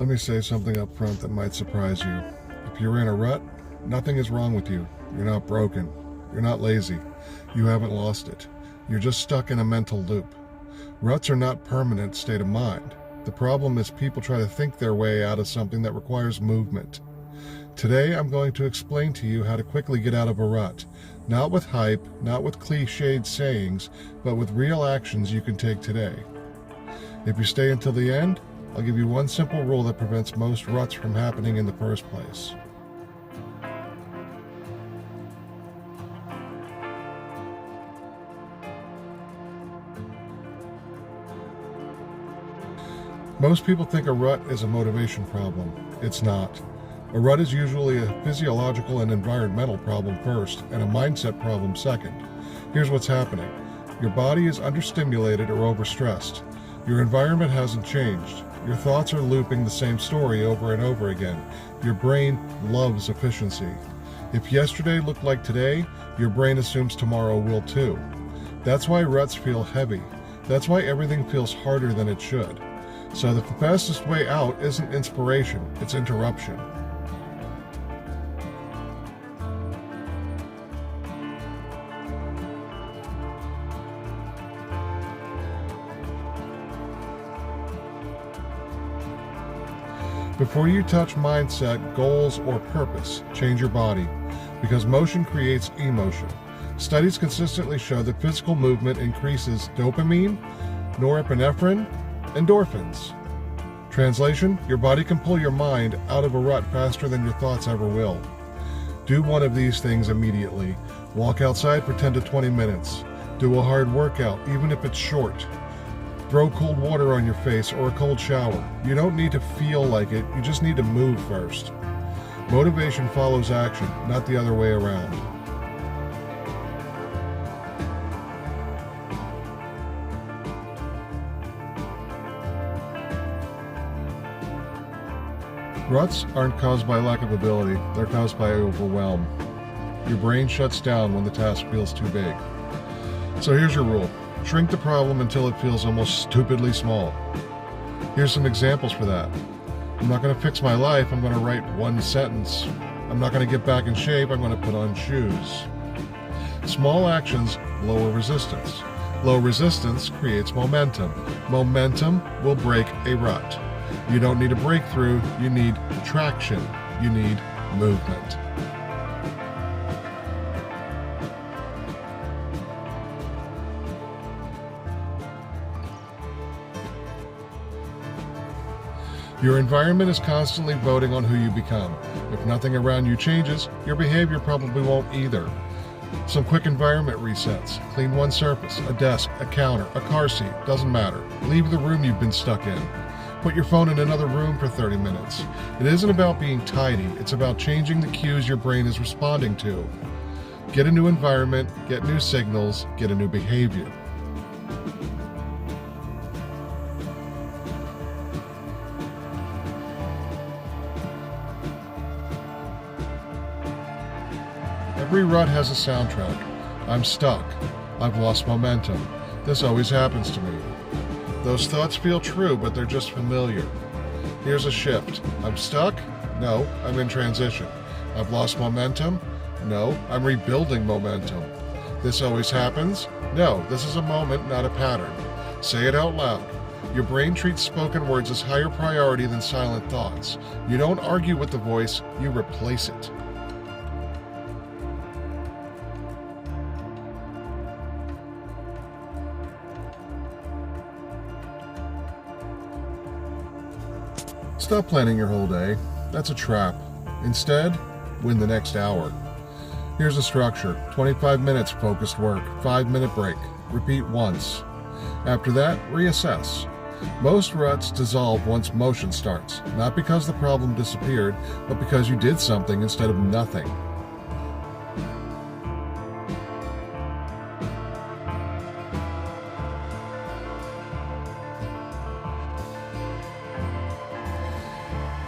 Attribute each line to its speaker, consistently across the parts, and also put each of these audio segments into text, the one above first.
Speaker 1: Let me say something up front that might surprise you. If you're in a rut, nothing is wrong with you. You're not broken. You're not lazy. You haven't lost it. You're just stuck in a mental loop. Ruts are not permanent state of mind. The problem is people try to think their way out of something that requires movement. Today, I'm going to explain to you how to quickly get out of a rut. Not with hype, not with cliched sayings, but with real actions you can take today. If you stay until the end, I'll give you one simple rule that prevents most ruts from happening in the first place. Most people think a rut is a motivation problem. It's not. A rut is usually a physiological and environmental problem first, and a mindset problem second. Here's what's happening. Your body is understimulated or overstressed. Your environment hasn't changed. Your thoughts are looping the same story over and over again. Your brain loves efficiency. If yesterday looked like today, your brain assumes tomorrow will too. That's why ruts feel heavy. That's why everything feels harder than it should. So the fastest way out isn't inspiration, it's interruption. Before you touch mindset, goals, or purpose, change your body, because motion creates emotion. Studies consistently show that physical movement increases dopamine, norepinephrine, endorphins. Translation, your body can pull your mind out of a rut faster than your thoughts ever will. Do one of these things immediately. Walk outside for 10 to 20 minutes. Do a hard workout, even if it's short. Throw cold water on your face or a cold shower. You don't need to feel like it, you just need to move first. Motivation follows action, not the other way around. Ruts aren't caused by lack of ability, they're caused by overwhelm. Your brain shuts down when the task feels too big. So here's your rule. Shrink the problem until it feels almost stupidly small. Here's some examples for that. I'm not going to fix my life, I'm going to write one sentence. I'm not going to get back in shape, I'm going to put on shoes. Small actions lower resistance. Low resistance creates momentum. Momentum will break a rut. You don't need a breakthrough, you need traction. You need movement. Your environment is constantly voting on who you become. If nothing around you changes, your behavior probably won't either. Some quick environment resets. Clean one surface, a desk, a counter, a car seat, doesn't matter. Leave the room you've been stuck in. Put your phone in another room for 30 minutes. It isn't about being tidy, it's about changing the cues your brain is responding to. Get a new environment, get new signals, get a new behavior. Every rut has a soundtrack. I'm stuck. I've lost momentum. This always happens to me. Those thoughts feel true, but they're just familiar. Here's a shift. I'm stuck? No, I'm in transition. I've lost momentum? No, I'm rebuilding momentum. This always happens? No, this is a moment, not a pattern. Say it out loud. Your brain treats spoken words as higher priority than silent thoughts. You don't argue with the voice, you replace it. Stop planning your whole day. That's a trap. Instead, win the next hour. Here's the structure. 25 minutes focused work, 5-minute break. Repeat once. After that, reassess. Most ruts dissolve once motion starts, not because the problem disappeared, but because you did something instead of nothing.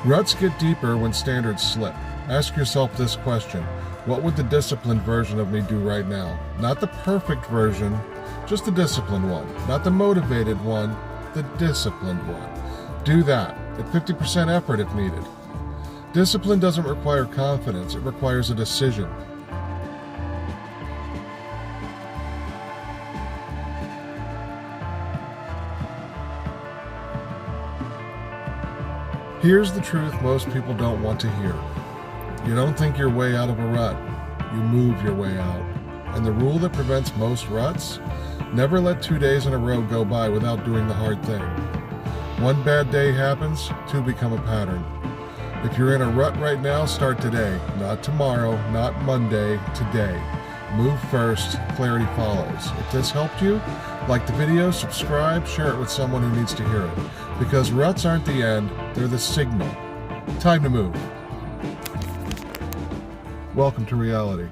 Speaker 1: Ruts get deeper when standards slip. Ask yourself this question: what would the disciplined version of me do right now? Not the perfect version, just the disciplined one. Not the motivated one, the disciplined one. Do that. at 50% effort if needed. Discipline doesn't require confidence, it requires a decision. Here's the truth most people don't want to hear. You don't think your way out of a rut, you move your way out. And the rule that prevents most ruts? Never let 2 days in a row go by without doing the hard thing. One bad day happens, two become a pattern. If you're in a rut right now, start today. Not tomorrow, not Monday, today. Move first, clarity follows. If this helped you, like the video, subscribe, share it with someone who needs to hear it. Because ruts aren't the end, they're the signal. Time to move. Welcome to reality.